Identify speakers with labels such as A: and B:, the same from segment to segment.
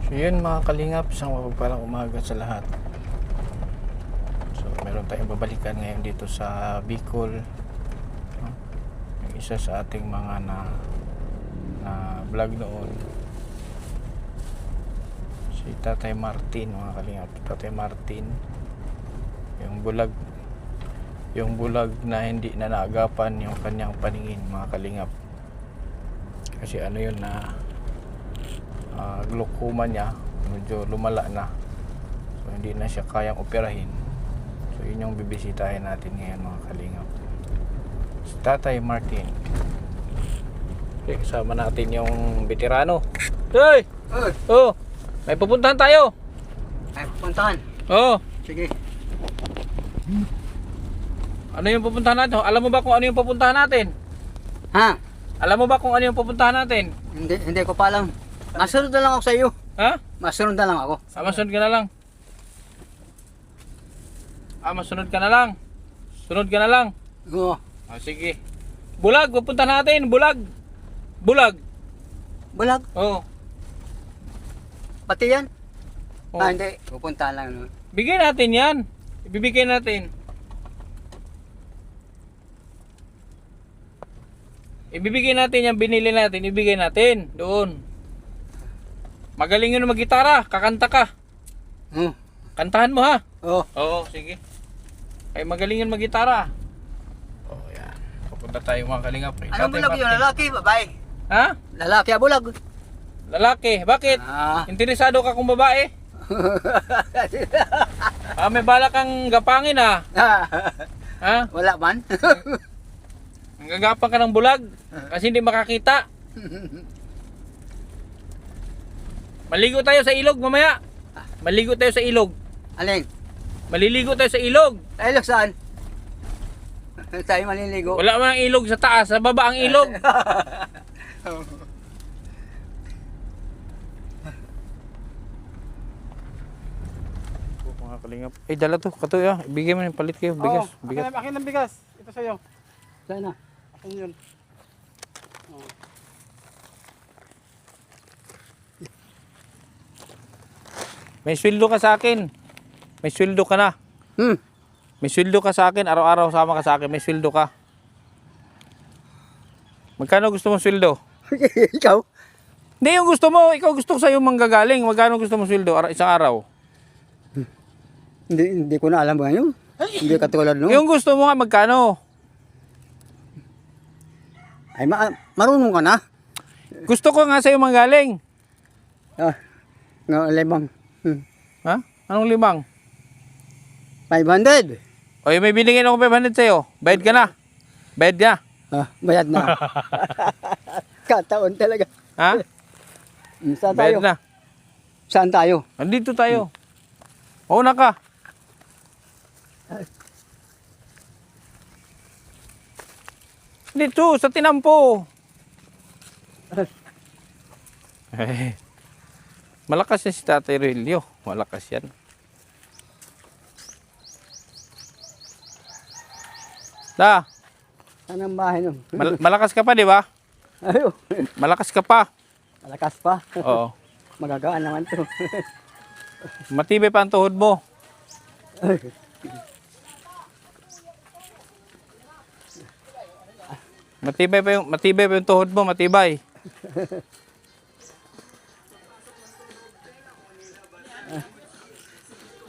A: So yun mga kalingap, isang mapagpalang umaga sa lahat. So meron tayong babalikan ngayon dito sa Bicol. Yung isa sa ating mga na vlog noon, si Tatay Martin mga kalingap. Tatay Martin, yung bulag na hindi na naagapan yung kanyang paningin mga kalingap. Kasi ano yun na glaucoma niya, medyo lumala na. So hindi na siya kayang operahin. So yun yung bibisitahin natin ngayon mga kalingap. Si Tatay Martin. Okay, kasama natin yung veterano. Hey! Oh! May pupuntahan tayo!
B: Ay, puntahan.
A: Oh!
B: Sige.
A: Ano yung pupuntahan natin? Alam mo ba kung ano yung pupuntahan natin?
B: Ha?
A: Alam mo ba kung ano yung pupuntahan natin?
B: Hindi ko pa alam. Masunod na lang ako sa iyo.
A: Ha?
B: Masunod na lang ako.
A: Masunod ka na lang. Masunod ka na lang. Sunod ka na lang.
B: Oo.
A: Sige. Bulag, pupunta natin. Bulag. Bulag.
B: Bulag.
A: Oo.
B: Pati yan?
A: Oo.
B: Hindi. Pupuntahan lang. No?
A: Bigyan natin yan. Ibibigay natin. Ibibigay natin yan. Binili natin. Ibigay natin. Doon. Magaling yun mag-gitara. Kakanta ka.
B: Oo.
A: Kantahan mo ha.
B: Oo.
A: Oo, sige. Ay magaling yun mag-gitara. Oh, yan. Pupunta tayo mga kalingap.
B: Anong bulag yun? Lalaki, babae?
A: Ha?
B: Lalaki ang bulag.
A: Lalaki. Bakit? Interesado ka kung babae? May bala kang gapangin ha. Ha?
B: Wala man.
A: Gagapang ka ng bulag kasi hindi makakita. Maligo tayo sa ilog mamaya. Maligo tayo sa ilog.
B: Alin?
A: Maliligo tayo sa ilog.
B: Ay, saan? Tayo maliligo.
A: Wala man ang ilog sa taas, sa baba ang ilog. Mga kalingap. Dala to, katoy ah. Ibigay mo yung palit kayo, bigas. Bigas.
C: Akin ng bigas. Ito sa'yo.
B: Sana.
C: Akin yun.
A: May sweldo ka sa akin. May sweldo ka na. May sweldo ka sa akin. Araw-araw sama ka sa akin. May sweldo ka. Magkano gusto mong sweldo?
B: Ikaw?
A: Hindi yung gusto mo. Ikaw gusto ko sa'yo manggagaling. Magkano gusto mong sweldo? Isang araw.
B: Hindi ko na alam ba yun. Hindi katulad no.
A: Yung gusto mo nga magkano?
B: Ay, marunong ka na.
A: Gusto ko nga sa'yo manggaling.
B: Nga limang.
A: Ha? Anong limang?
B: 500.
A: O may binigyan ako 500 sa'yo. Bayad ka na. Bayad ka.
B: Bayad na. Kataon talaga.
A: Ha?
B: Saan
A: Bayad
B: tayo?
A: na.
B: Saan tayo?
A: Andito tayo. Mauna ka. Dito, sa tinampo. Malakas yan si Tatay Relio. Malakas yan.
B: Saan ang bahay nun?
A: Malakas ka pa, di ba?
B: Ayo.
A: Malakas ka pa.
B: Malakas pa.
A: Oo.
B: Magagaan naman to.
A: Matibay pa ang tuhod mo. Matibay pa yung tuhod mo, matibay.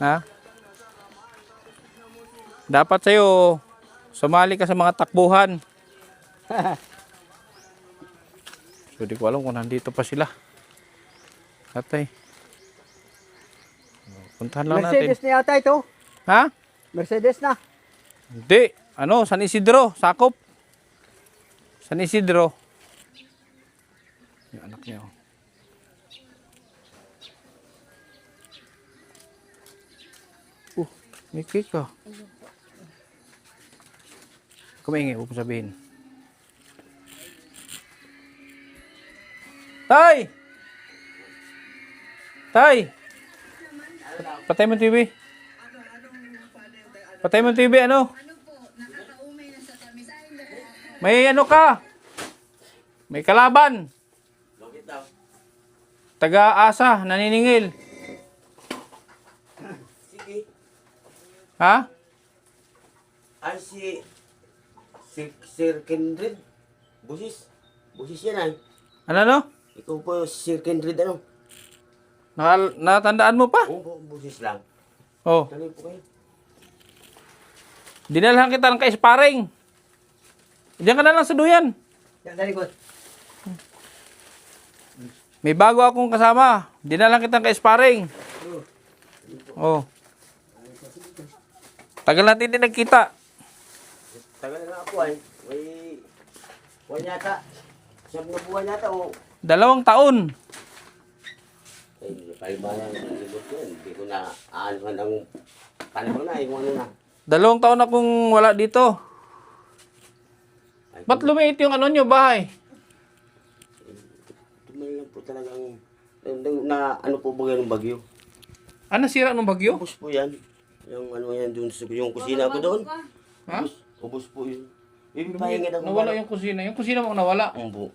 A: Ha? Dapat sa'yo, sumali ka sa mga takbuhan. So, di ko alam kung nandito pa sila. Tatay. Puntahan lang natin.
B: Mercedes na yata ito.
A: Ha?
B: Mercedes na.
A: Hindi. San Isidro, sakop. San Isidro. Yung anak niya. May cake ka. Kumaingi, huwag mo sabihin. Tay! Tay! Patay mo TV. Patay mo TV, ano? May ano ka? May kalaban. Taga-asa, naniningil.
D: Sige.
A: Ha?
D: Ay, si Sir Kindred. Busis. Busis yan ay.
A: Ano?
D: Ikaw po si Sir Kindred ano?
A: Natandaan mo pa?
D: Oo, busis lang.
A: Oh.
D: Tuloy po kayo.
A: Dinalhan kita ng ka-sparring. Diyan ka na lang sa duyan.
B: Yan, sa likod.
A: May bago akong kasama. Dinalhan kita ng ka-sparring. Oh. Tagal natin din nagkita.
D: Tagal na ako ay. May... Buwan yata. Siyam na buwan yata o.
A: 2 taon.
D: Ay, palibayan ng libot yun. Hindi ko na aanuhan ang panahon na. Yung ano na.
A: 2 taon akong wala dito.
D: Ay,
A: Ba't lumiit yung ano nyo, bahay?
D: tumal lang po talagang... Na ano po ba yung bagyo?
A: Ano sira ng bagyo?
D: Ubus po yan. Yung ano yan dun sa yung kusina ko doon.
A: Ha?
D: Ubus po yun. Ipipahingin ako.
A: Nawala yung kusina. Yung kusina mo nawala.
D: Umbo.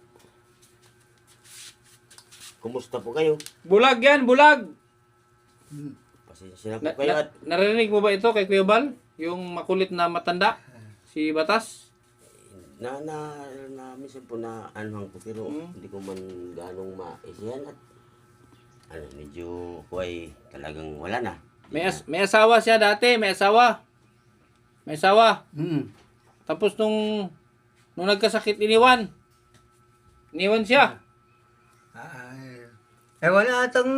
D: Kumusta po kayo?
A: Bulag yan, bulag.
D: Pasensya na po kayo at
A: Narinig mo ba ito kay Kuya Bal? Yung makulit na matanda? Si Batas?
D: minsan po na anuhan ko pero hindi ko man ganong maisihan at ano, medyo po ay talagang wala na.
A: May asawa siya dati, may asawa. May asawa. Tapos nung nagkasakit, iniwan. Iniwan siya.
B: Wala atang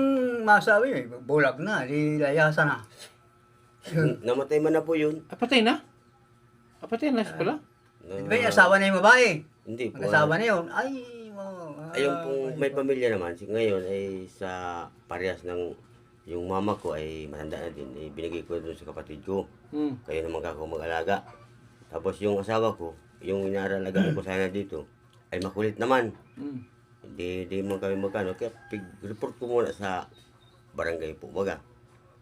B: masabi eh. Bulag na, di layasa na.
D: Namatay man na po yun.
A: Patay na? Patay na siya pala?
B: Di ba yung asawa na yung babae?
D: Hindi po.
B: Mag-asawa na yun. Ay,
D: Ayun pong may pamilya naman. Ngayon ay sa parehas ng yung mama ko ay matanda na din. Binigay ko doon sa kapatid ko. Kayo naman kako mag-alaga. Tapos yung asawa ko, yung inaaralagaan ko sana dito, ay makulit naman. Hindi man kami magkano. Kaya report ko muna sa barangay po baga.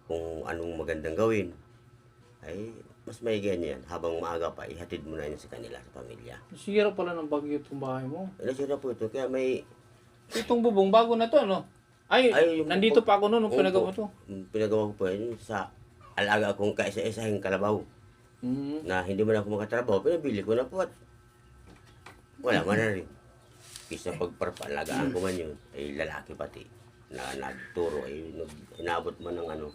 D: Kung anong magandang gawin. Ay mas may ganyan. Habang maaga pa, ihatid mo na yun sa kanila, sa pamilya.
A: Sira pala ng bagyo itong bahay mo.
D: Nasira po ito. Kaya may...
A: Itong bubong, bago na to, ano? Ay
D: yung
A: nandito pa ako noon nung pinagawa mo to.
D: Pinagawa ko po yun sa alaga akong kaisa-isahing kalabaw. Na hindi man ako makatrabaho, pinabili ko na po at wala man na rin. Kisa pagparapalagaan ko man yun, ay lalaki pati na nagturo, ay inabot man ng ano.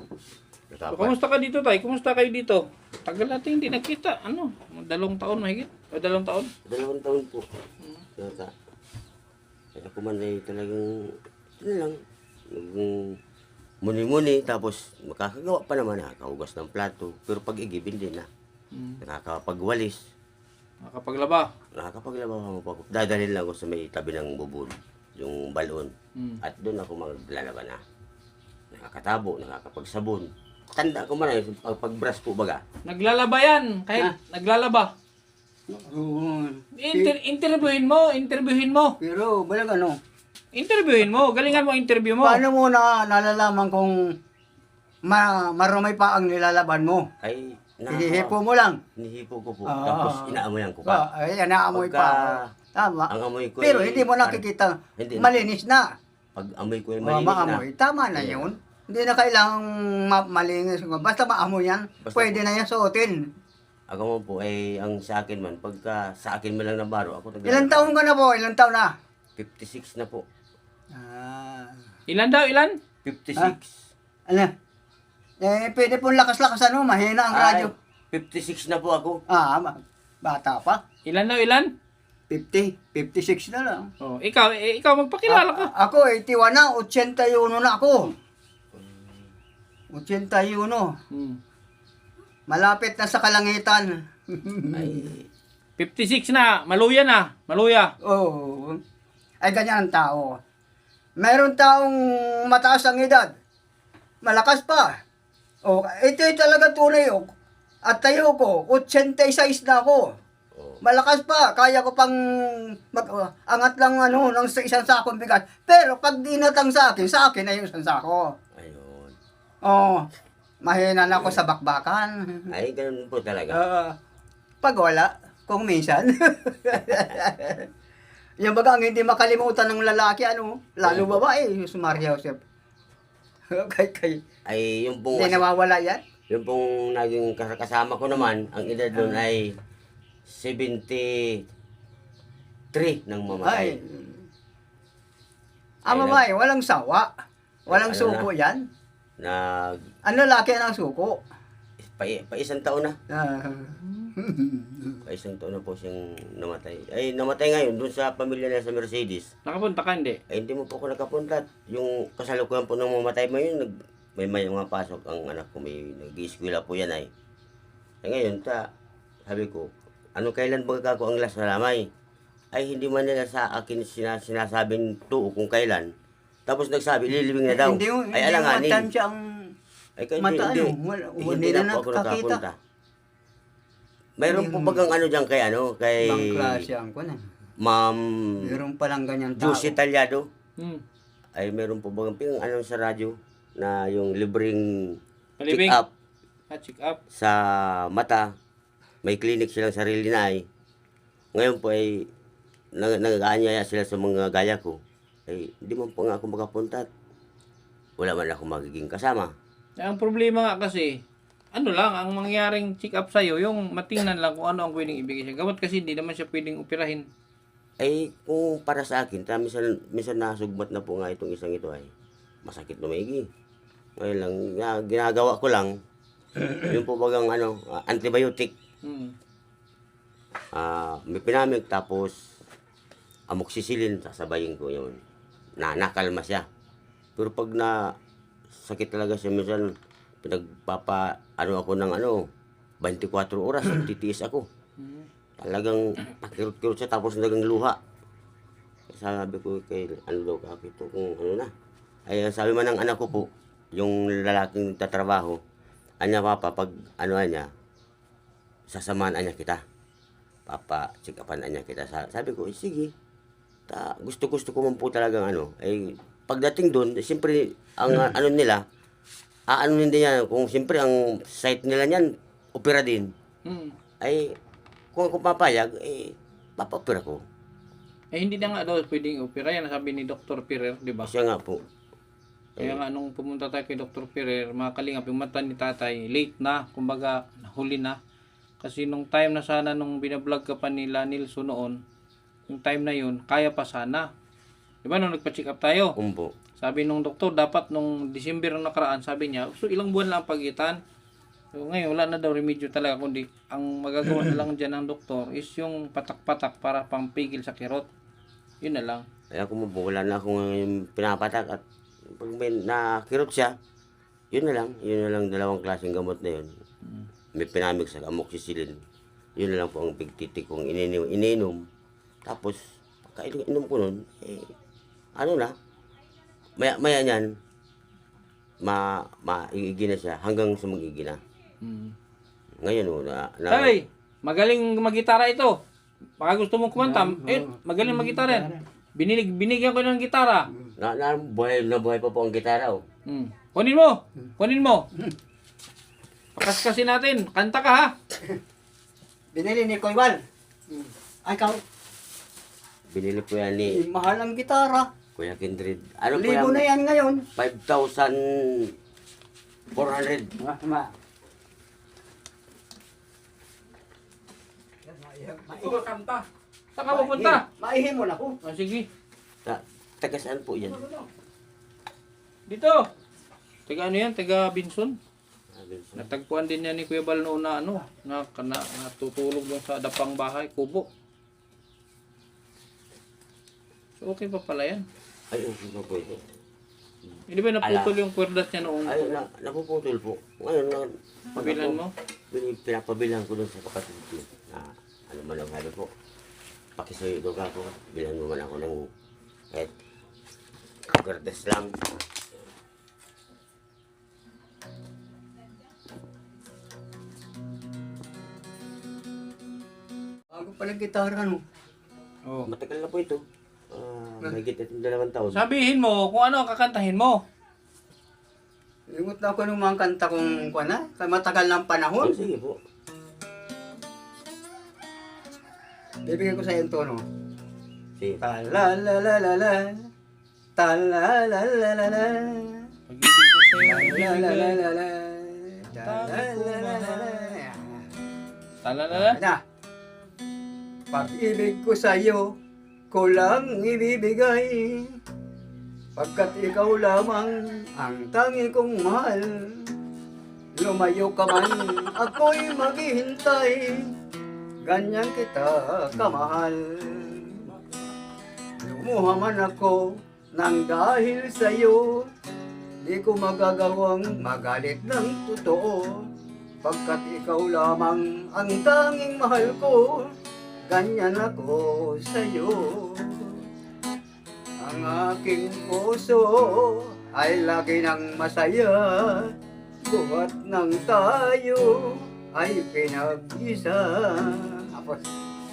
A: So, kumusta ka dito, tay? Kumusta kayo dito? Tagal natin hindi nakita. Ano? 2 taon mahigit? O 2 taon?
D: 2 taon po. Nata. At ako man ay talagang, ano lang, muni-muni, tapos makakagawa pa naman, nakakahugas ng plato. Pero pag-igibin din na. Nakakapagwalis.
A: Nakapaglaba.
D: Nakakapaglaba ako po. Dadalhin lang ako sa may tabi ng bubon, yung balon. At doon ako maglalaba na. Nakakatabo, nakakapagsabon. Tanda ko man ay pag-brush po baga.
A: Naglalaba yan. Kahit naglalaba. Interviewin mo.
B: Pero, balag ano?
A: Interviewin mo. Galingan mo interview mo.
B: Paano mo na nalalaman kung marumay pa ang nilalaban mo?
D: Ay,
B: Hinihipo mo lang.
D: hinihipo ko po.
B: Ah.
D: Tapos inaamoyan ko pa.
B: Ay, naamoy pa. Tama.
D: Ang amoy ko
B: Pero
D: ay-
B: hindi mo nakikita.
D: Hindi na.
B: Malinis na.
D: Pag amoy ko ay malinis na.
B: Maamoy. Tama na yun. Hindi na kailangang malinis. Basta maamoy yan,
D: Basta-
B: pwede na yan suotin.
D: Ako mo po ay ang sa akin man, pagka sa akin man lang nabaro, ako
B: Ilan taon ka na po? Ilan taon na?
D: 56 na po.
A: Ilan daw? Ilan?
D: 56.
B: Ano? Pwede pong lakas-lakas ano, mahina ang radyo.
D: 56 na po ako.
B: Bata pa.
A: Ilan daw? Ilan?
B: 56 na lang.
A: Oh, ikaw magpakilala ka.
B: Ako, 81 na, 81 na ako. 81. Malapit na sa kalangitan.
D: Ay,
A: 56 na. Maluya na. Maluya.
B: Oh, ay ganyan ang tao. Meron taong mataas ang edad. Malakas pa. Oh, ito talaga tunay. Oh. At tayo ko, 86 na ako. Malakas pa, kaya ko pang angat lang ano ng isang sakong bigas. Pero pag dinatang sa akin ay yung isang sako.
D: ayun.
B: Oh, mahina na ako sa bakbakan.
D: Ay, ganun po talaga.
B: Pag wala, kung minsan. Yung baga, ang hindi makalimutan ng lalaki, ano, lalo babae, si Maria Joseph. kay,
D: Ay, yung pong,
B: hindi nawawala yan.
D: yung pong naging kasama ko naman, ang edad nun ay 73 nang mamatay.
B: Ay. Ang babae, walang sawa. Walang
D: Ano
B: suko yan.
D: Nag,
B: Ang lalaki ang suko.
D: pa isang taon na.
B: Ah.
D: Pa isang taon na po siyang namatay. Ay, namatay ngayon doon sa pamilya niya sa Mercedes.
A: Nakapunta ka hindi?
D: Ay, hindi mo po ako nakapunta. Yung kasalukuyan po nang mamatay mo yun, may mga pasok ang anak ko. May nag-i-eskwela po yan ay. Ay ngayon, sabi ko, ano kailan ba ako ang last na lamay? Ay, hindi man nila sa akin sinasabing tuo kung kailan. Tapos nagsabi, lilibing na daw. Ay, alanganin.
B: Matansya ang
D: Ay, kaya
B: mata,
D: hindi,
B: hindi na
D: na po ako
B: nakakita.
D: nakapunta. Mayroon po bagang ano dyan kay
B: Ibang klase ang kunan.
D: Ma'am
B: Meron palang ganyan tao.
D: Juicy Talyado.
A: Hmm.
D: Ay, meron po bagang ano sa radyo na yung libreng
A: Palibing.
D: check up
A: Check up.
D: sa mata. May clinic silang sarili na ay. Ngayon po ay nag-aanyaya sila sa mga gaya ko. Ay, hindi man po nga ako makapunta. Wala man ako magiging kasama.
A: Ang problema nga kasi, ano lang, ang mangyaring check up sa'yo, yung matingnan lang kung ano ang pwedeng ibigay siya. Gawat kasi hindi naman siya pwedeng operahin.
D: Ay, kung para sa akin, minsan nasugbat na po nga itong isang ito ay masakit na maigi. Ngayon lang, ginagawa ko lang, yung po bagang antibiotic.
A: Hmm.
D: May pinamig, tapos amoxicillin, sasabayin ko yun. Nakalma siya. Pero pag sakit talaga siya, minsan ako ng 24 oras, titiis ako. Talagang pakirot-kirot siya, tapos nagang luha. Sabi ko kay daw kapito kung na. Ay sabi man ng anak ko po, yung lalaking tatrabaho, papa, pag niya, sasamaan niya kita. Papa, check upan niya kita. Sabi ko, sige. Gusto ko man po talagang ay pagdating doon, siyempre, ang nila, hindi yan, kung siyempre, ang site nila niyan, opera din. Ay, kung ako papayag, papapira ko.
A: Hindi na nga daw pwedeng opera. Yan sabi ni Dr. Pirer, di ba?
D: Siya nga po.
A: Kaya nga, nung pumunta tayo kay Dr. Pirer, mga kalingap, yung mata ni tatay, late na, kumbaga, huli na. Kasi nung time na sana, nung binablog ka pa nila Nilson noon, yung time na yun, kaya pa sana. Di ba, nung nagpa-check up tayo?
D: Umpo.
A: Sabi nung doktor, dapat nung December na nakaraan, sabi niya, so ilang buwan lang ang pagitan. So ngayon, wala na daw remedyo talaga, kundi ang magagawa na lang dyan ng doktor is yung patak-patak para pampigil sa kirot. Yun na lang.
D: Kaya kung wala na akong pinapatak at pag may nakirot siya, yun na lang dalawang klaseng gamot na yun. May pinamig sa amoxicillin. Yun na lang po ang pigtitik kong ininom. Tapos, pagka-inom ko nun, maya niyan, maigi na siya hanggang sa mag-igi na. Ngayon,
A: Tay, magaling magitara ito. Baka gusto mong kumanta, magaling magitara yan. Binigyan ko ng gitara.
D: buhay pa po ang gitara.
A: Kunin mo. Pakaskasin natin, kanta ka ha.
B: Binili ni Koywal. Ay,
D: Binili po yan ni
B: mahal ang gitara.
D: Kuya Kindred. Ano po
B: Libo
D: yan?
B: na yan ngayon.
D: 5,400.
A: Kanta. Saan ka pupunta?
B: Maihin mo na ko.
A: Sige.
D: Taga saan po yan?
A: Dito. Taga ano yan? Taga Binson. Natagpuan din yan ni Kuya Bal noon na natutulog doon sa dapang bahay, kubo. So okay pa pala yan.
D: Ay, okay pa po ito.
A: Hindi ba naputol yung kwerdas niya noong?
D: Ay, napuputol po. Ngayon,
A: Pabilan mo?
D: Pinapabilan ko doon sa kapatid ko. Ano man ang sabi ko. Pakisuyo doon ako. Bilan mo man ako ng kahit kwerdas lang.
B: Bago pala gitara, no?
A: Oh.
D: Matagal na po ito. Mahigit at 2 taon.
A: Sabihin mo kung ano ang kakantahin mo.
B: Ingot na ako ng mga kanta kong matagal ng panahon.
D: Sige po.
B: Bibigyan ko sa iyo ito, no?
D: Sige.
B: Ta-la-la-la-la-la. Ta-la-la-la-la-la.
A: Pag-ibig ko sa'yo,
B: Ta-la-la-la-la. Ta-la-la-la-la.
A: Talalala.
B: Na. Pag-ibig ko sa'yo, ko lang ibibigay. Pagkat ikaw lamang ang tangi kong mahal. Lumayo ka man, ako'y maghihintay. Ganyan kita kamahal. Lumuha man ako nang dahil sa'yo. Di ko magagawang magalit ng totoo. Pagkat ikaw lamang ang tanging mahal ko. Ganyan ako sa'yo. Ang aking puso ay lagi ng masaya. Buhat ng tayo ay pinag-isa. Tapos,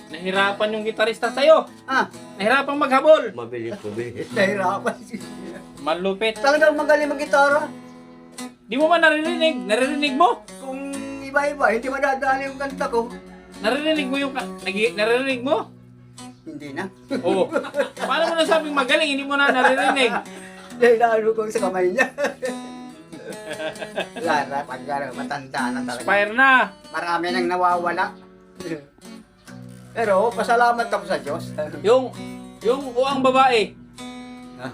A: Nahirapan yung gitarista sa'yo. Nahirapan maghabol.
D: Mabilis.
B: nahirapan siya.
A: Malupit.
B: Talagang magaling mag-gitara.
A: Di mo ba naririnig? Naririnig mo?
B: Kung iba-iba, hindi madadali yung kanta ko.
A: Naririnig mo yung... Naririnig mo?
B: Hindi na.
A: Oo. Paano mo nasabing magaling? Hindi mo na naririnig.
B: Dahil naano ko sa kamay niya. Lara, pag matanda na talaga.
A: Expire na.
B: Marami nang nawawala. Pero pasalamat ako sa Diyos.
A: Yung uang babae.
B: Ah.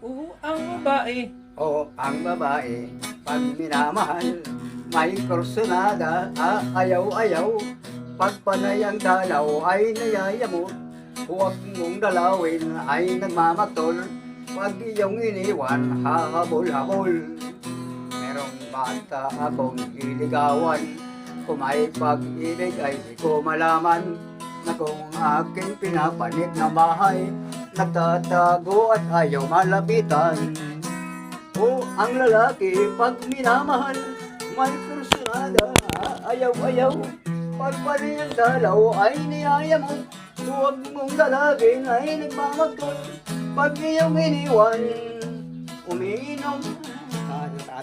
A: Uang babae.
B: O ang babae, pag minamahal, may kursunada, ayaw-ayaw. Pag panay ang dalaw ay nayayamo, huwag mong dalawin ay nagmamatol. Pag iyong iniwan, hahabol-habol. Merong bata akong iligawan, kung may pag-ibig ay di ko malaman, na kung aking pinapanik na bahay, nagtatago at ayaw malapitan. O ang lalaki pag minamahal, may kursunada, ayaw-ayaw. Pag pari ang dalaw ay niyaya mo, huwag mong dalagin ay nagmamagtol. Pag iyong iniwan, umiinom.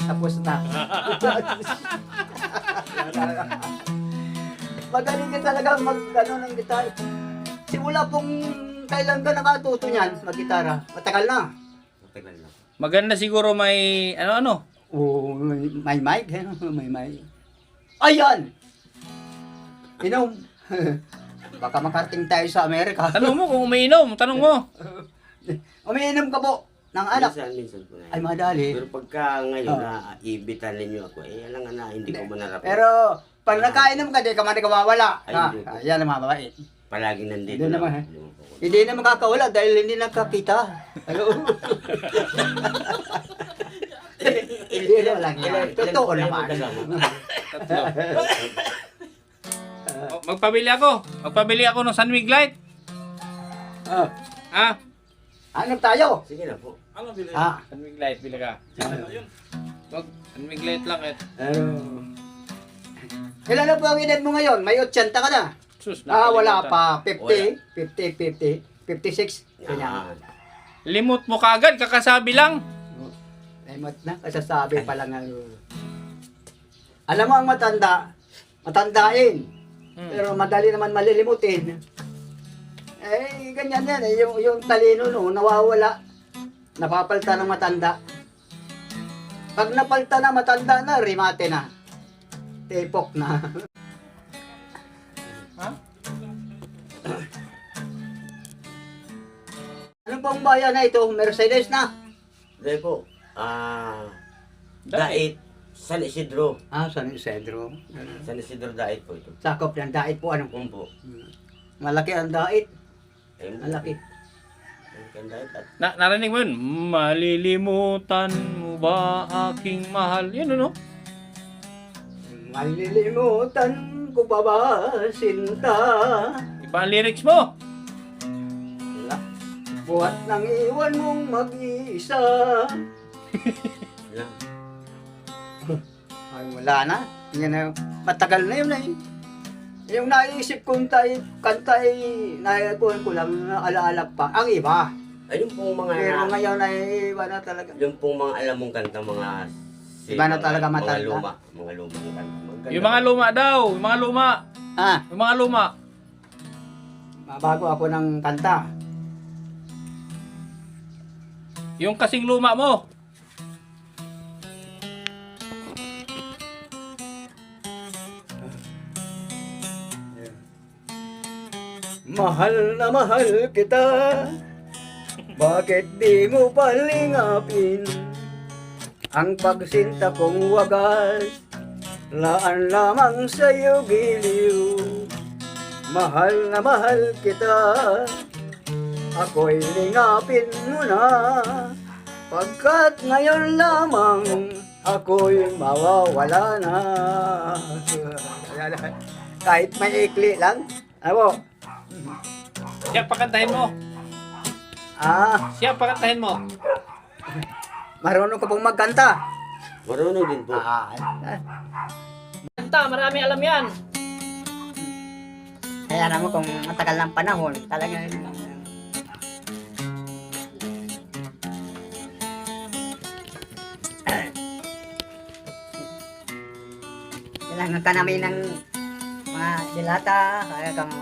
B: Tapos na. Magaling ka talaga mag-ano ng gitara. Simula pong kailan ka nakatuto niyan, mag-gitara? Matagal na.
D: Matagal na.
A: Maganda siguro may ano-ano.
B: Oo, may mic, eh. May mic. Ayan! Inom. Baka makarating tayo sa Amerika.
A: Tanong mo kung umiinom. Tanong mo.
B: Umiinom ka po ng alak.
D: Minsan po na.
B: Ay, madali.
D: Pero pagka ngayon na ibitan ninyo ako, alam nga na hindi ko manarap.
B: Pero, pag nakainom ka, di ka man mawawala.
D: Ay, hindi.
B: Yan ang mababait.
D: Palaging nandito
B: Hindi
D: lang.
B: naman, Hindi na makakawala dahil hindi nakakita. Ano? Hindi na lang yan. Totoo naman.
A: Tatlo. Magpabili ako ng Sunwig Light.
B: Ah,
A: Ah,
B: ano tayo?
D: Sige na po.
A: Sunwig Light, bili ka. Wag, Sunwig Light lang eh.
B: Ilan na po ang edad mo ngayon? May 80 ka na.
A: Sus,
B: Wala
A: nakalimutan.
B: pa. 50, 56. Ganyan.
D: Yan.
A: Limot mo kaagad, kakasabi lang.
B: Lemot na, kasasabi pa lang. Alam mo ang matandain. Pero madali naman malilimutin. Eh, ganyan yan. Yung talino no, nawawala. Napapalta ng matanda. Pag napalta na, matanda na, rimate na. Tepok na.
A: Ha?
B: Ano pong bayan na ito? Mercedes na.
D: Dahil po, Dait, San Isidro.
B: San Isidro.
D: San Isidro Dait po ito.
B: Sakop ng dait po. Ano?
D: Po.
B: Malaki ang dait.
D: Ayun po.
B: Malaki.
D: Malaki ang Dait at
A: Narinig mo yun? Malilimutan mo ba aking mahal? Yun ano?
B: Malilimutan ko pa ba, sinta?
A: Iba ang lyrics mo.
B: Wala. Buhat nang iwan mong mag-iisa.
D: yan.
B: Ay, wala na. Yan na, matagal na yun eh. Yung naisip kong kanta ay naipuan ko lang na alaala pa. Ang iba.
D: Ayun pong mga
B: Pero ngayon ay iba na talaga.
D: yung pong mga alam mong kanta, mga
B: Iba na talaga
D: mga
B: matanda.
D: luma, mga lumang kanta. Maganda.
A: Yung mga luma daw. Yung mga luma.
B: Ah,
A: Yung mga luma.
B: mabago ako ng kanta.
A: Yung kasing luma mo.
B: Mahal na mahal kita, bakit di mo palingapin ang pagsinta kong wagas, laan lamang sa'yo giliw. Mahal na mahal kita, ako'y lingapin mo na, pagkat ngayon lamang ako'y mawawala na. Kahit may ikli lang, ano?
A: Siya pakantahin mo. Siya pakantahin mo.
B: Marunong ka pong magkanta.
D: Marunong din po.
A: Kanta, marami alam yan.
B: Kaya naman kung matagal ng panahon, talaga kailangan ka namin ng mga dilata, kaya kang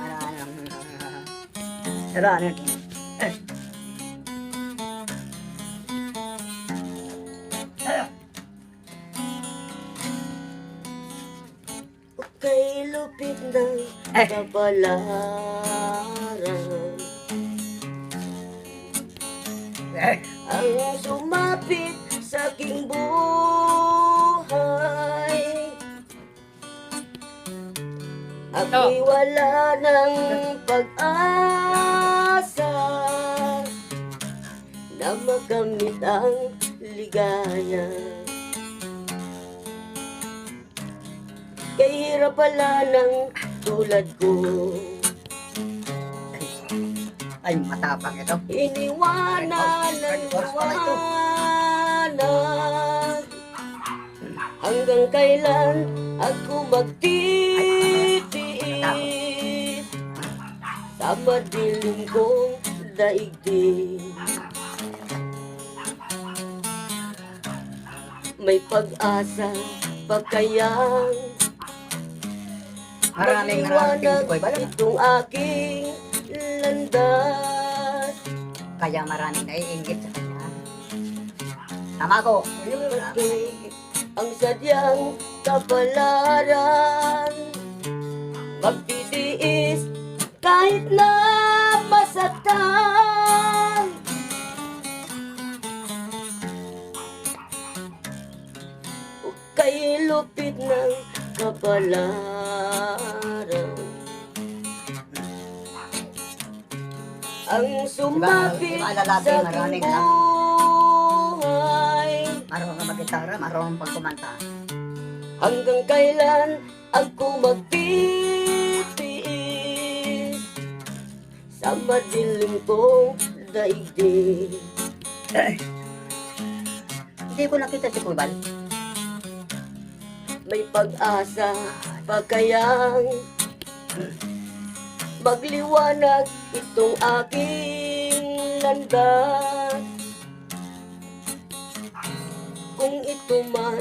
D: Kay lupit ng kapalaran, ang sumapit sa aking buhay. Ako'y wala ng pag-asa na makamit ang ligaya. Kay hirap pala ng tulad ko,
B: ay matapang ito.
D: iniwanan ng iwanan. Hanggang kailan ako magtitiis sa madilim kong daigdig. May pag-asa pa kayang
B: Maraming
D: maliwanag
B: Koy Bal.
D: itong aking landas.
B: Kaya maraming naiinggit sa kanya. Tama ko.
D: Ang sadyang kapalaran, magtitiis kahit na masaktan. Kay lupit ng kapalaran, ang sumapit
B: Diba, lalaki,
D: sa
B: maraming
D: aking
B: alam.
D: buhay.
B: Marunong ka mag-gitara, marunong pang kumanta.
D: Hanggang kailan ako magtitiis sa madilim kong daigdig.
B: Hindi ko nakita si Koy Bal.
D: May pag-asa pa kayang magliwanag itong aking landas. Kung ito man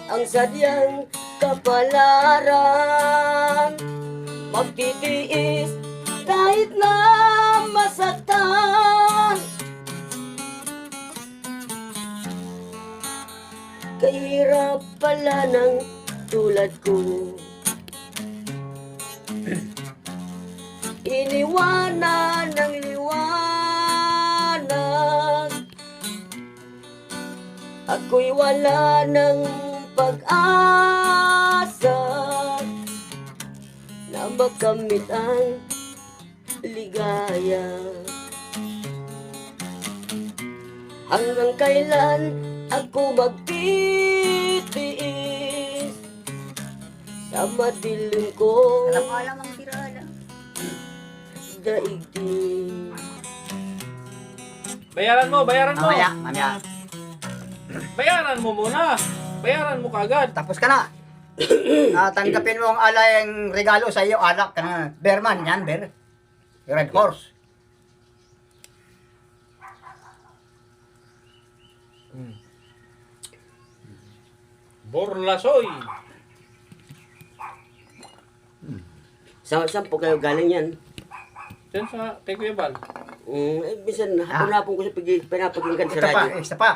D: ang sadyang kapalaran, magtitiis kahit na masaktan. Kahirap pala ng tulad ko, iniwanan ng liwanag. Ako'y wala ng pag-asa na makamit ang ligaya. Hanggang kailan ako magtitiis sa madilim kong
B: Alam ang tirala.
D: daigdig.
A: Bayaran mo, bayaran mo.
B: Mamaya.
A: Bayaran mo muna. Bayaran mo kagad.
B: Tapos ka na. Tanggapin mo ang alayang regalo sa iyo, anak ka na. Bearman, yan, bear. Red horse.
A: Borlasoy.
D: Saan po kayo galing yan?
A: Diyan sa kay Kuya Bal.
D: Minsan hapon-hapon ko siya pinapakinggan sa
B: Ito pa,
D: radyo.
B: isa pa.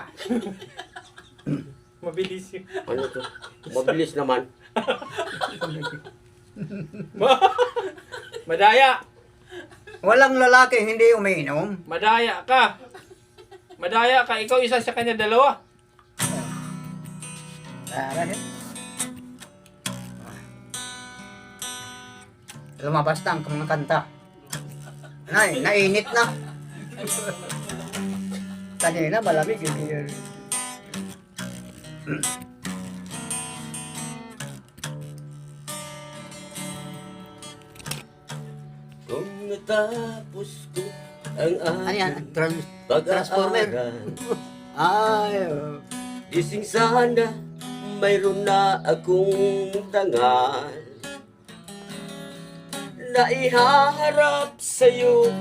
C: Mabilis yun.
D: Ano to? Mabilis naman.
C: Madaya!
B: Walang lalaki hindi umiinom.
C: Madaya ka! Madaya ka, ikaw isa sa kanya, dalawa.
B: Lumabas na ang mga kanta. Nainit na. Kanina malamig.
D: Kung natapos ko ang
B: Ano yan?
D: aking
B: Transformer.
D: pag-aaral,
B: Ay,
D: gising sana mayroon na akong dangal na ihaharap sa'yo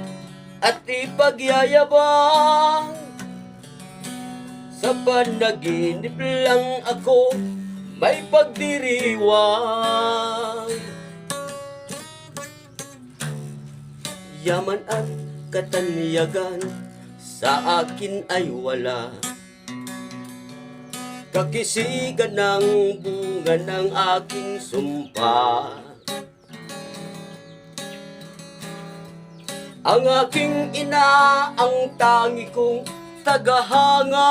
D: at ipagyayabang. Sa panaginip lang ako may pagdiriwang. Yaman at katanyagan sa akin ay wala. Kakisigan ng bunga ng aking sumpa. Ang aking ina ang tangi kong tagahanga.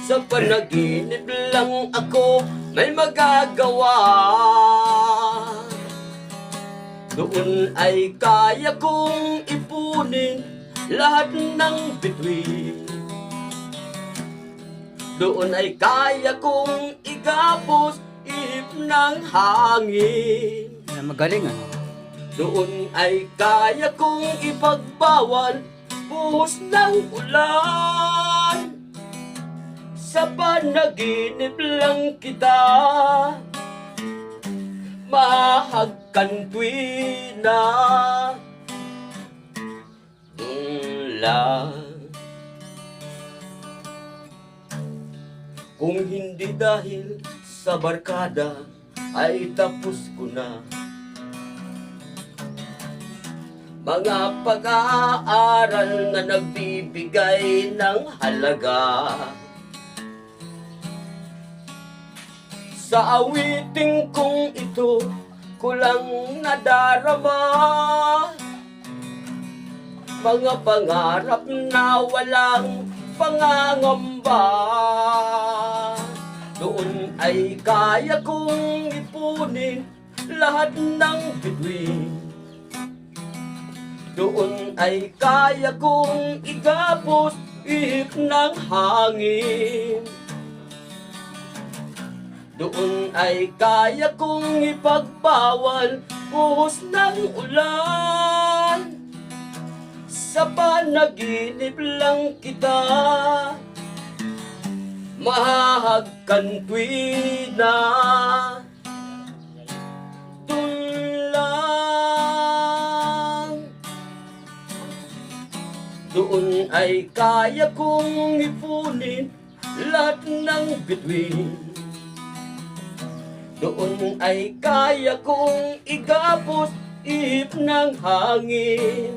D: Sa panaginip lang ako may magagawa. Doon ay kaya kong ipunin lahat ng bituin. Doon ay kaya kong igapos ihip ng hangin.
B: magaling ano.
D: Doon ay kaya kong ipagbawal buhos ng ulan. Sa panaginip lang kita mahagkan tuwina. Doon lang. Kung hindi dahil sa barkada ay tapos ko na mga pag-aaral na nagbibigay ng halaga. Sa awiting kong ito ko lang nadarama mga pangarap na walang pangangamba. Doon ay kaya kong ipunin lahat ng bituin. Doon ay kaya kong igapos ihip ng hangin. Doon ay kaya kong ipagbawal buhos ng ulan. Sa panaginip lang kita mahahagkan tuwina. Doon lang. Doon ay kaya kong ipunin lahat ng bituin. Doon ay kaya kong igapos ihip ng hangin.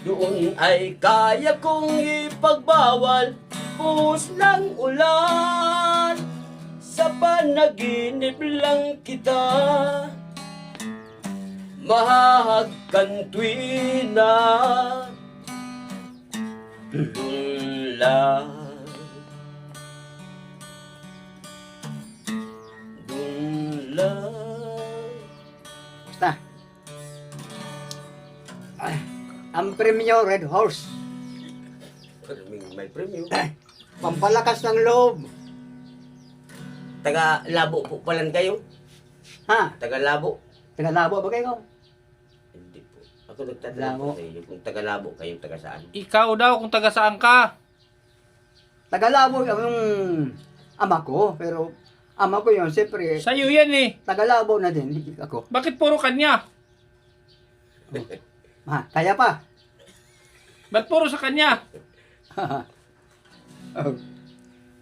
D: Doon ay kaya kong ipagbawal buhos ng ulan. Sa panaginip lang kita mahahagkan tuwina. Doon lang. Doon lang.
B: Basta. Ay, ang premyo Red Horse.
D: May premyo.
B: Pampalakas ng loob.
D: Taga Labo po palan kayo?
B: Ha?
D: Taga Labo?
B: Pinalabo ba kayo?
D: Hindi po. Ako nagtatanong
B: Labo.
D: po sa inyo. Kung taga Labo, kayong taga saan?
C: Ikaw daw kung taga saan ka.
B: Tagalabo yung ama ko, pero ama ko yun, siyempre,
C: Sa'yo yan eh.
B: Tagalabo na din ako.
C: Bakit puro kanya?
B: Ha, kaya pa.
C: Ba't puro sa kanya?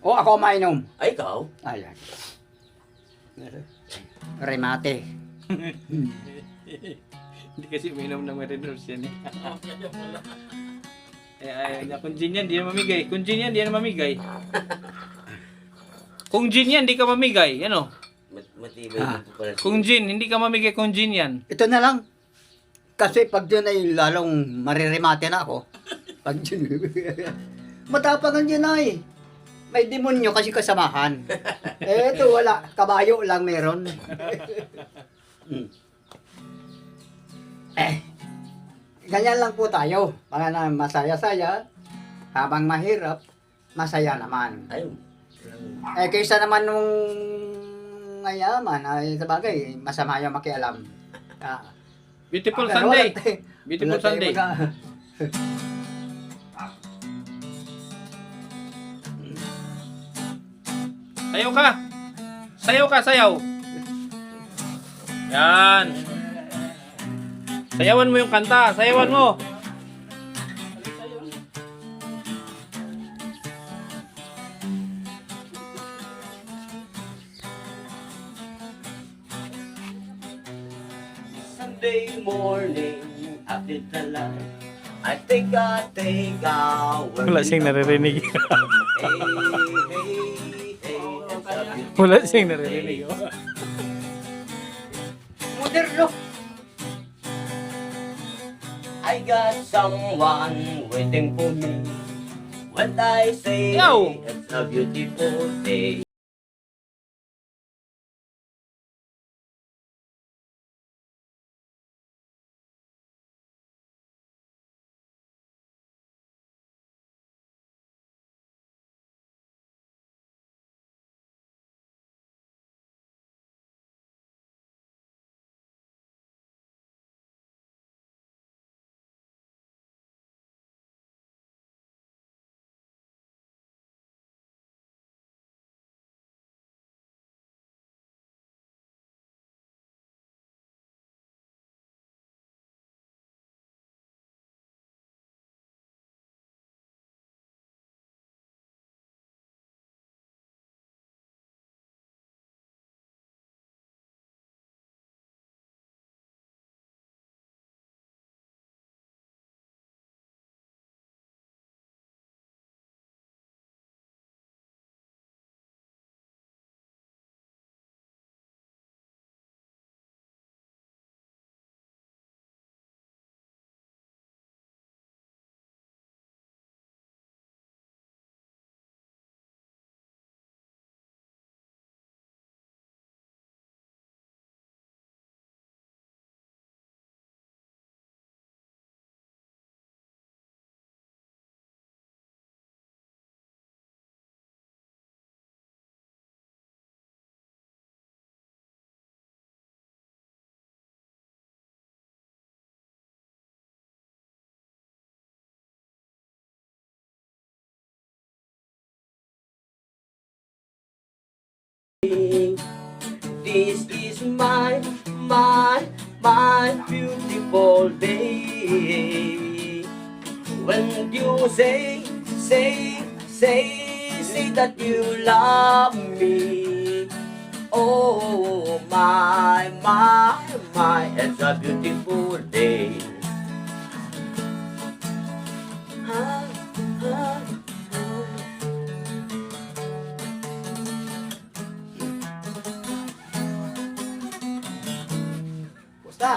B: O ako mainom.
D: Ay, ikaw?
B: Ayan. Remate.
C: Hindi kasi uminom ng Merinos yan eh. Ayaw niya. Kung gin yan, di na mamigay. Kung gin yan, di na mamigay. Kung gin yan, di ka mamigay. Ano?
D: Matibay din po pala siya.
C: Kung gin, hindi ka mamigay kung gin yan.
B: Ito na lang. Kasi pag yun ay lalong maririmate na ako. Pag yun. Matapangan yun ay. May demonyo kasi kasamahan. Eh, ito wala. Kabayo lang meron. Ganyan lang po tayo. Para na masaya-saya. Habang mahirap, masaya naman.
D: Ayun.
B: Eh, kaysa naman nung ngayaman, ay sabagay, masama yung makialam.
C: Beautiful
B: Pero
C: Sunday.
B: wala tayo-
C: Beautiful
B: wala tayo
C: Sunday. Sayaw ka. Sayaw ka, sayaw. Yan. Sayawan mo yung kanta. Sayawan mo.
D: Sunday morning, after the light, I think a
C: Wala siyang naririnig.
D: Hey, it's a beautiful
C: Wala siyang naririnig.
B: Moderno.
D: I got someone waiting for me. When I say
C: Yo!
D: it's a beautiful day. This is my beautiful day. When you say that you love me. Oh my, it's a beautiful day. Ah, ah, ah.
B: Basta.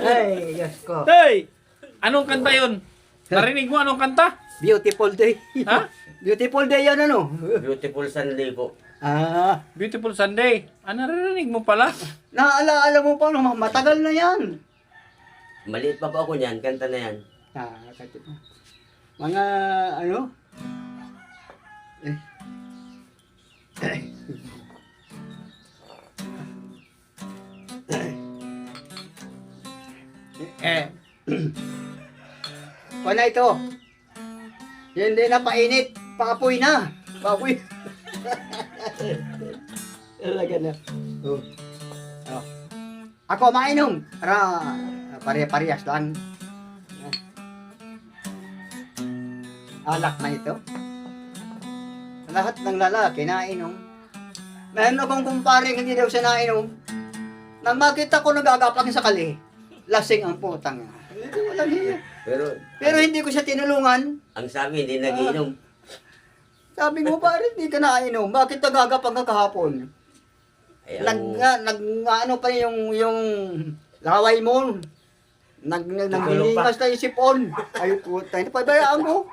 B: Ay, Diyos ko.
C: Hey! Anong kanta yun? Narinig mo anong kanta?
B: Beautiful day.
C: Ha?
B: Beautiful day yan ano?
D: Beautiful Sunday po.
B: Ah,
C: Beautiful Sunday. Ah, narinig mo pala?
B: naalaala mo pa, no? Matagal na yan.
D: Maliit pa po ako niyan, kanta na yan.
B: Kakatip mo. Mga ano? Eh. Wala ito. Hindi na painit. Pakapoy na. Pakapoy. Talaga na. Oh. Oh. Ako mainom. Para pare-parehas lang. Alak na ito. Lahat ng lalaki nainom. Meron akong kumparing hindi daw siya nainom. Nang makita ko nagagapang sa kali, lasing ang putang. Walang hiya. Pero hindi ko siya tinulungan.
D: ang sabi, hindi nagiinom.
B: Sabi ko, pare, hindi ka nainom. Bakit nagagapang ka kahapon?
D: Ay, ang,
B: Ano pa yung laway mo. Nagnilingas na yung sipon. Ay, puta, napabayaan ko.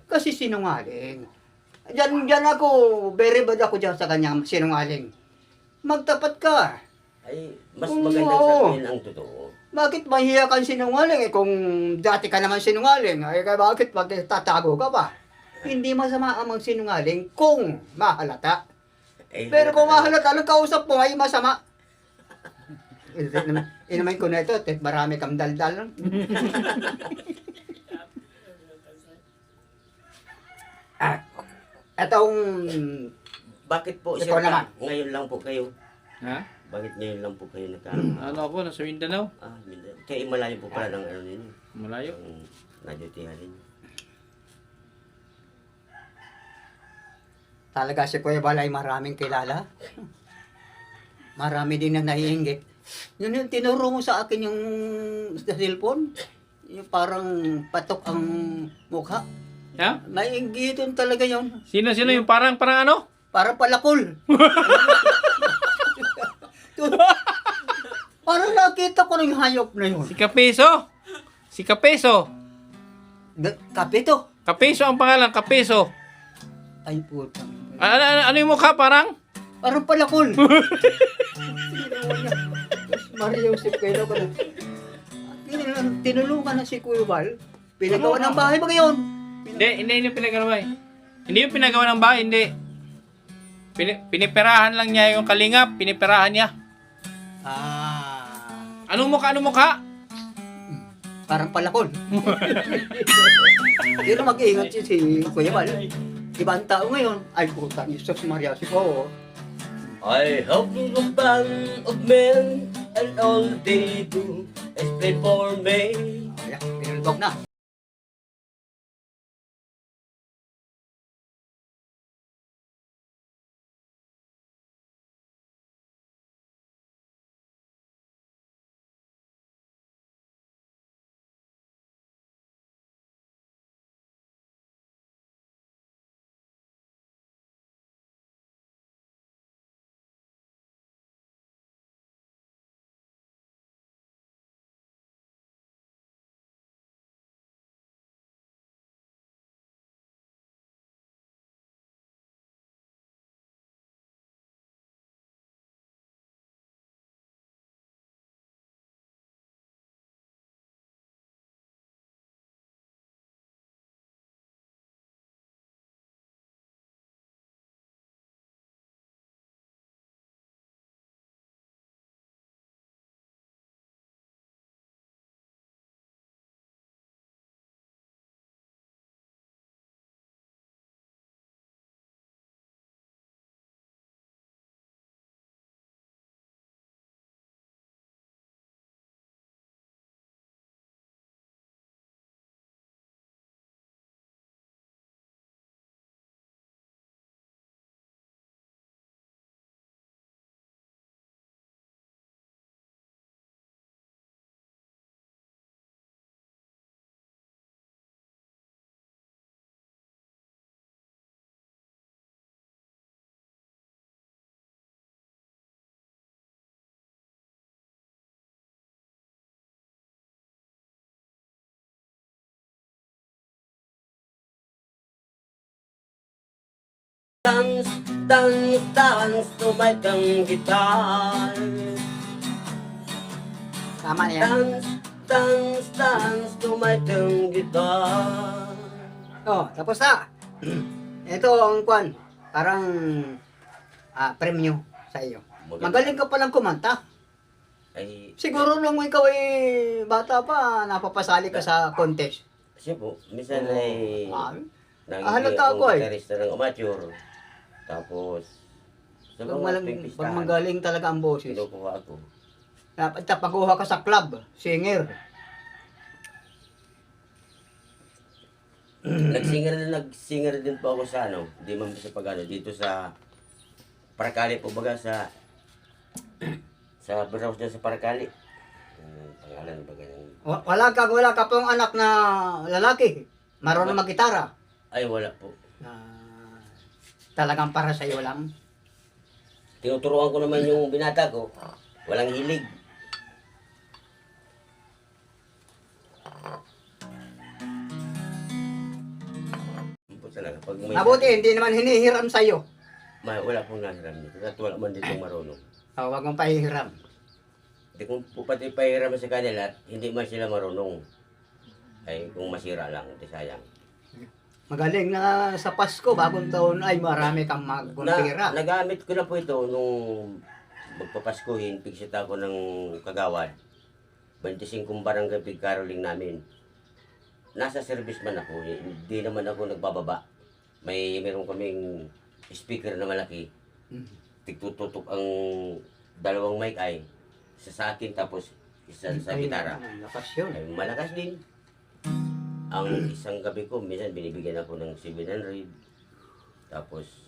B: Kasi sinungaling. Diyan ako, very bad ako dyan sa kanya, sinungaling. Magtapat ka.
D: ay, mas
B: Oo.
D: magandang sabihin ang totoo.
B: Bakit mahiya kang sinungaling? Kung dati ka naman sinungaling, kaya bakit magtatago ka pa? Hindi masama ang magsinungaling kung mahalata.
D: Ay,
B: Pero kung mahalata, ang kausap mo ay masama. Inamin ko na ito, marami kang daldal. Etong
D: Bakit po,
B: Ikaw
D: sir,
B: naman.
D: ngayon lang po kayo?
C: Ha?
D: Bakit ngayon lang po kayo
C: Ano ako, nasa Mindanao?
D: Mindanao. Kaya malayo po pala ng ano ninyo.
C: Malayo.
D: Ang nadutihan ninyo.
B: talaga si Kuya Bal ay maraming kilala. Marami din na naiinggit. Yun yung tinuro mo sa akin yung sa cellphone. Yung parang patok ang mukha.
C: Ha?
B: Maiinggiton talaga yun.
C: Sino yung parang ano?
B: Parang palakol. Parang nakita ko ng hayop na yun.
C: Si Kapeso. Si Kapeso.
B: Kapito.
C: Kapeso ang pangalan, Kapeso.
B: Ay putang.
C: Ano yung mukha parang?
B: Parang palakol. Mario Joseph kayo ko na. Tinulungan na si Kuya Bal. Pinagawa ng bahay ba ngayon?
C: Hindi yung pinagawa eh. Hindi yung pinagawa ng bahay, hindi. Piniperahan lang niya yung kalingap, piniperahan niya. Anong mukha?
B: Parang palakol. Hindi na mag-iingat si Kuya Bal. Ibang tao ngayon. Ay puta, Jesus Maria si po.
D: I help the band of men and all they do is play for me.
B: Ayan, pinulbog na.
D: Dance, dance, dance to my tongue guitar.
B: Tama na yan.
D: Dance, dance, dance to my tongue guitar.
B: Oh, tapos na. Ito ang kwan. Parang premyo sa iyo. Magaling ka palang kumanta.
D: Ay,
B: Siguro nung ikaw ay bata pa, napapasali ka sa contest.
D: siya po, minsan ay
B: halata ako eh.
D: gitarista ng amateur. Tapos, sa mga
B: Pag
D: pipistahan,
B: magaling talaga ang boses.
D: kinukuha ako.
B: Dapat tapakuha ka sa club, singer.
D: Nagsinger din po ako sa ano, di man sa pagano, dito sa Paracali po baga sa Sa Biraos dyan sa Paracali. Pangalan ba ganyan?
B: Wala ka pong anak na lalaki. Marunong mag-gitara.
D: Ay, wala po.
B: Talagang para sa iyo lang.
D: Tinuturuan ko naman yung binata ko. Walang hilig. Po talaga. Pag may
B: Mabuti, hindi naman hinihiram sa iyo.
D: wala pong nahiram dito. At wala man dito marunong.
B: Huwag mong pahihiram.
D: Hindi kung po pati pahiram sa kanila, hindi man sila marunong. Ay, kung masira lang, hindi sayang.
B: Magaling na sa Pasko, bagong taon ay marami kang magkumpira.
D: Nagamit ko na po ito nung magpapaskuhin, pigsit ako ng kagawad. 25 barangay pig caroling namin. Nasa service man ako, hindi naman ako nagbababa. Meron kaming speaker na malaki. Tigtututok ang dalawang mic ay sa akin tapos isa sa gitara.
B: Lakas yun.
D: Ay, malakas din. Ang isang gabi ko, minsan binibigyan ako ng 700. Tapos,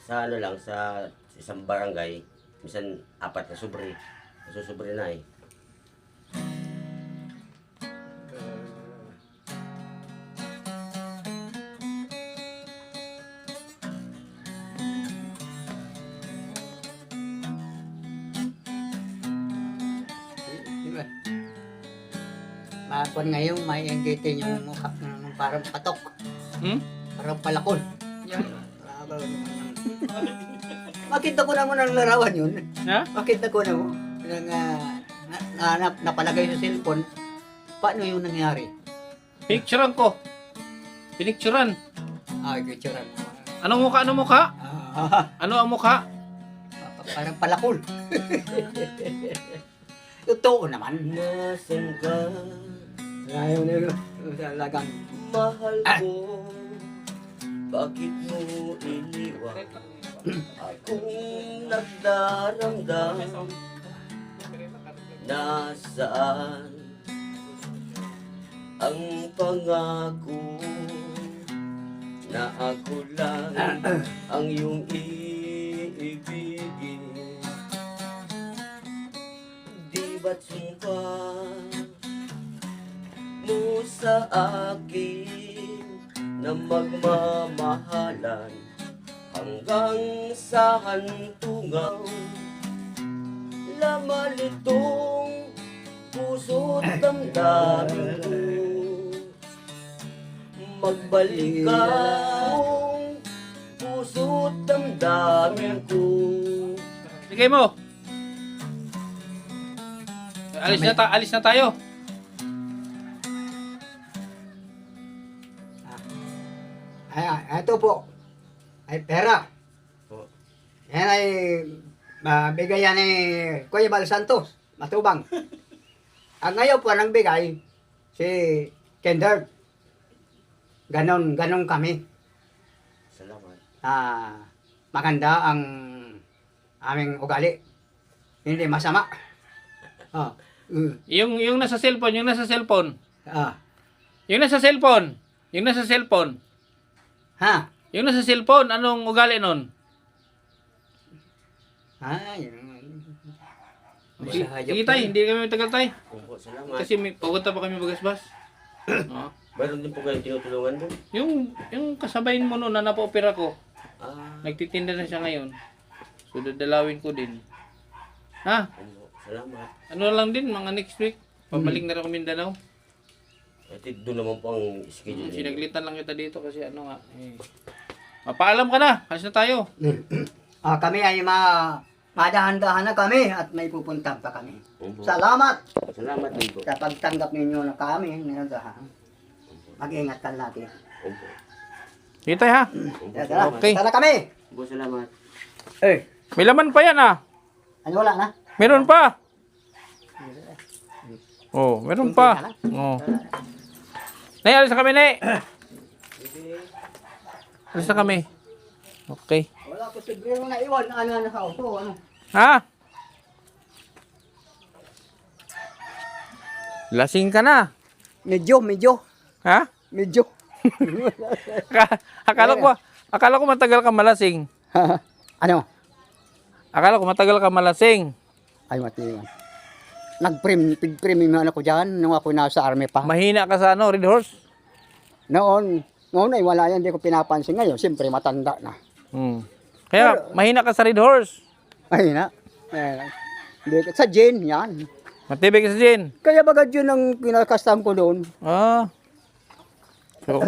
D: sa ano lang, sa isang barangay, minsan 4 na sobre. Nasusobre na eh.
B: Diba? Makapon ngayon, may enggitin yung mukha ng parang patok. Parang palakol. Yan. Grabe naman. Makita ko naman ang larawan yun.
C: Ha?
B: Makita ko na mo. Napalagay sa cellphone. Paano yung nangyari?
C: Picturean ko. Pinicturean.
B: Picturean.
C: Anong mukha? Anong mukha? Ano ang mukha?
B: Parang palakol. Totoo naman.
D: Nasaan ka?
B: Ayaw na yun. Talagang.
D: Mahal ko. Bakit mo iniwan? Akong nagdaramdam. Nasaan ang pangako na ako lang ang iyong iibigin? Di ba't sumpa mo sa akin na magmamahalan hanggang sa hantungan? Laman itong puso't damdamin ko. Magbalik ka kung puso't damdamin ko.
C: Bigay mo. Alis na tayo.
B: Ito po. Ay pera.
D: Po.
B: Yan ay bigayan ni Kuya Bal Santos. Matubang. Ang ngayon po nang bigay si Kender. Ganon kami.
D: Salamat.
B: Maganda ang aming ugali. Hindi masama.
C: Yung nasa cellphone. Yung nasa cellphone.
B: Ha?
C: Yung nasa cellphone, anong ugali nun? Sige tayo, hindi kami matagal tayo.
D: Opo, salamat.
C: Kasi pupunta pa kami Bagasbas.
D: Mayroon din po kayong tinutulungan doon?
C: Yung kasabayin mo noon na napa-opera ko,
D: Ah,
C: nagtitinda na siya ngayon. So dadalawin ko din. Ha?
D: opo, salamat.
C: Ano lang din, mga next week. Pabalik na rin kami Mindanao.
D: At doon naman po ang schedule niyo.
C: Sinaglitan lang kita dito kasi ano nga. Mapaalam ka na, alis na tayo.
B: Kami ay madahan-dahan na kami at may pupunta pa kami.
D: Opo.
B: Salamat
D: Salamat din po.
B: sa pagtanggap ninyo na kami. Mag-ingat ka natin.
D: Opo.
C: Sige tayo ha.
D: Opo,
B: Tara,
D: salamat.
C: Okay.
B: tara kami.
D: Opo, salamat.
C: May laman pa yan ah.
B: Ano wala na?
C: Meron pa. Oh, meron pa. Oh. Nay, alis na kami, Nay. Alis na kami. Okay.
B: Wala po si Brero na iwan. Ano sa auto? Ano?
C: Ha? Lasing ka na.
B: Medyo.
C: Ha?
B: Medyo.
C: Akala ko matagal ka malasing.
B: Ano?
C: Akala ko matagal ka malasing.
B: Ay, matingan. Nag-premium ako dyan nung ako nasa army pa.
A: Mahina ka sa ano, Red Horse?
B: Noon ay wala yan, hindi ko pinapansin. Ngayon, siyempre matanda na.
A: Hmm. Kaya, mahina ka sa Red Horse.
B: Ay na. Sa gin, yan.
A: Matibig ka sa gin.
B: Kaya bagad yun ang kinakastam ko doon.
A: Ah. So,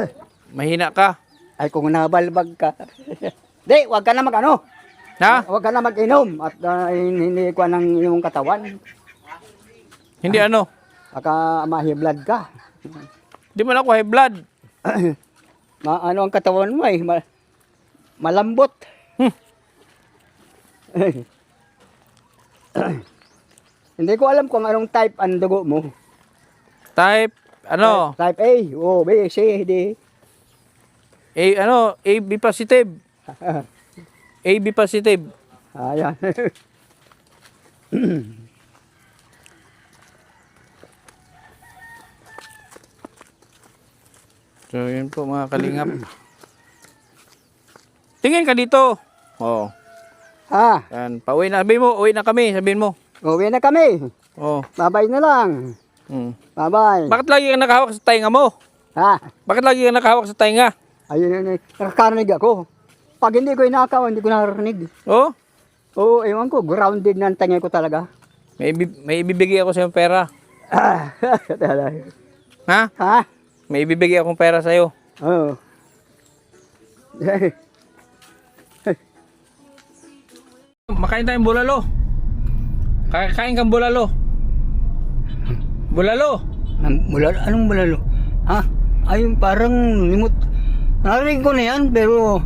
A: mahina ka.
B: Ay, kung nabalbag ka. Di, wag ka na mag-ano.
A: Ha?
B: Wag ka na mag-inom. At hindi ko ng iyong katawan.
A: Hindi ano?
B: Baka mahiblad ka.
A: Di man ako high blood.
B: Ano ang katawan mo ay malambot. Hindi ko alam kung anong type ang dugo mo.
A: Type, ano?
B: Type A, O, B, C, D.
A: AB positive. AB positive.
B: Ayan.
A: So, yun po mga kalingap. Tingin ka dito. Oo.
B: Ha,
A: Yan. Pauwi na. Sabihin mo, uwi na kami. Sabihin mo.
B: uwi na kami.
A: Oo.
B: Bye-bye na lang.
A: Hmm.
B: Bye-bye.
A: Bakit lagi kang nakahawak sa tainga mo?
B: Ha,
A: Bakit lagi kang nakahawak sa tainga?
B: ayun, nakakarinig ako. Pag hindi ko inakaw, hindi ko naririnig.
A: Oh?
B: Oo, ewan ko, grounded na ang tangay ko talaga.
A: May ibibigay ako sa pera. Ha?
B: Ha?
A: May ibibigay akong pera sa iyo.
B: Oo.
A: Makain tayong bulalo. Kakain kang bulalo. Bulalo.
B: Anong bulalo? Ha? Ayun, parang limot. Narinig ko na yan, pero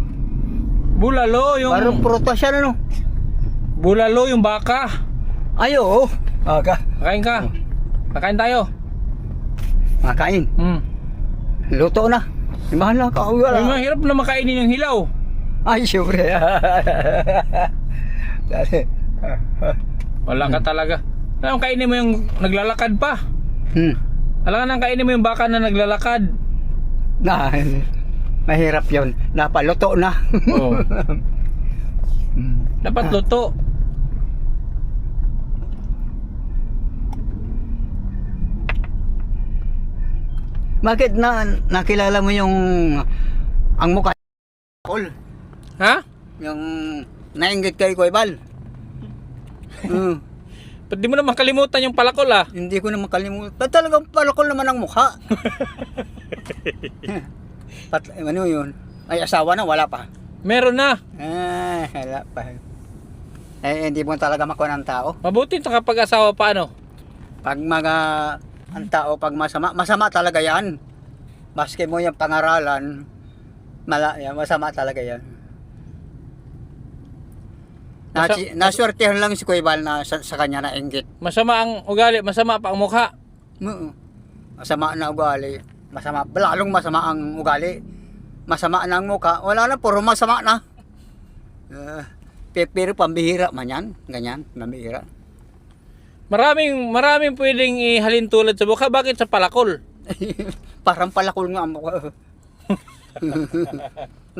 A: Bulalo yung
B: parang prutas yan, ano?
A: bulalo yung baka.
B: Ay, oo. Baka.
A: Kakain ka. Kakain tayo.
B: Makain.
A: Hmm.
B: Luto na. Bahala ka.
A: Ay, mahirap na makainin yung hilaw.
B: Ay, siyempre. Dali.
A: Wala ka talaga. Alam, kainin mo yung naglalakad pa. Alam ka nang kainin mo yung baka na naglalakad.
B: Na, mahirap yun. Napaluto na.
A: Oo. Dapat luto.
B: Bakit nakilala mo yung ang mukha Paul?
A: Ha?
B: Yung nainggit kay Kuya Bal?
A: Ba't di mo na makalimutan yung palakol ah?
B: Hindi ko na makalimutan. Talagang palakol naman ang mukha. Ano yun? Ay, asawa na, wala pa.
A: Meron na.
B: Wala pa. Hindi mo talaga makuha ng tao.
A: Mabuti sa kapag asawa pa ano?
B: Pag ang tao, pag masama talaga yan. Maski mo yung pangaralan, masama talaga yan. Naswertehan lang si Kuya Bal na sa kanya na inggit.
A: Masama ang ugali, masama pa ang mukha.
B: Masama na ugali. Lalong masama ang ugali. Masama na ang mukha. Wala na, puro masama na. Pero pambihira man yan. Ganyan, pambihira.
A: Maraming pwedeng ihalin tulad sa mukha. Bakit sa palakol?
B: Parang palakol nga ang mukha.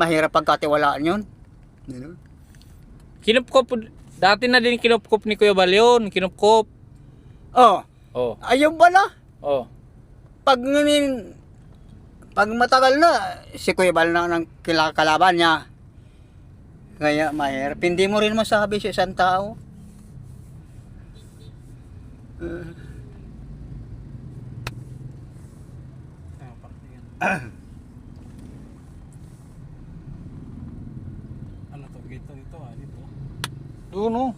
B: Mahirap pagkatiwalaan yun.
A: Kinupkop, dati na din kinupkop ni Kuya Bal yun. Kinupkop.
B: Oh.
A: Oh.
B: Ayun ba na?
A: Oh.
B: Pag matagal na, si Kuya Bal na ng kalaban niya. Kaya mahirap. Hindi mo rin masabi sa isang tao.
C: Ano to? Dito dito.
A: Doon oh.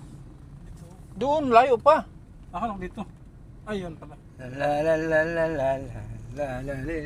A: Doon, layo pa.
C: Ako lang dito. Ayun pala.
B: La la la la la la la la la.